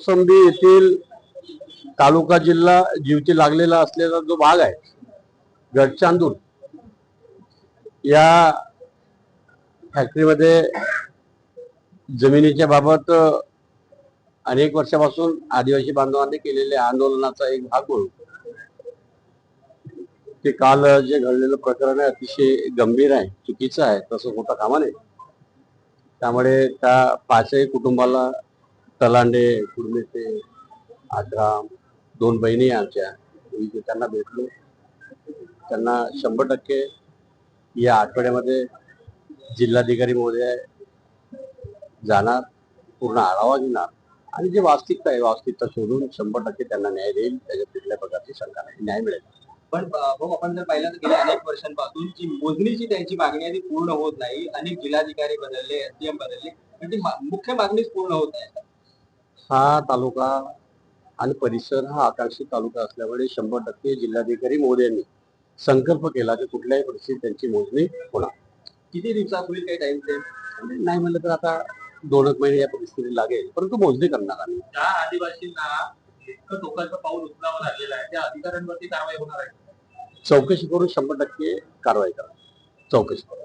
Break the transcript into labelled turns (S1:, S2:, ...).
S1: कोसंबी येथील तालुका जिल्हा जीवची लागलेला असलेला जो भाग आहे गडचांदूर या फॅक्टरीमध्ये जमिनीच्या बाबत अनेक वर्षापासून आदिवासी बांधवांनी केलेल्या आंदोलनाचा एक भाग म्हणून ते काल जे घडलेलं प्रकरण आहे अतिशय गंभीर आहे, चुकीचं आहे, तसं होता कामा नये. त्यामुळे त्या पाचही कुटुंबाला तलांडे, कुर्मेते, आद्राम, 2 बहिणी आमच्या त्यांना भेटलो. त्यांना 100% या आठवड्यामध्ये जिल्हाधिकारी महोदय जाणार, पूर्ण आढावा घेणार आणि जे वास्तविकता आहे वास्तविकता शोधून 100% त्यांना न्याय देईल. त्याच्या कुठल्या प्रकारची शंका नाही, न्याय मिळेल.
S2: पण भाऊ आपण जर पाहिलं तर गेल्या अनेक वर्षांपासून जी मोजणीची त्यांची मागणी आहे ती पूर्ण होत नाही. अनेक जिल्हाधिकारी बदलले, एसडीएम बदलले, पण ती मुख्य मागणीच पूर्ण होत नाही.
S1: हा तालुका आणि परिसर हा आकांक्षित तालुका असल्यामुळे 100% जिल्हाधिकारी महोदयांनी संकल्प केला की कुठल्याही परिस्थितीत त्यांची मोजणी होणार.
S2: किती दिवसात होईल काही टाइम फ्रेम?
S1: नाही म्हणलं तर आता 2 महिने या परिस्थिती लागेल, परंतु मोजणी करणार आम्ही.
S2: त्या आदिवासींना इतकं टोकाचं पाऊल उचलावं लागलेलं आहे, त्या अधिकाऱ्यांवरती कारवाई होणार आहे.
S1: चौकशी करून 100% कारवाई करा. चौकशी करा.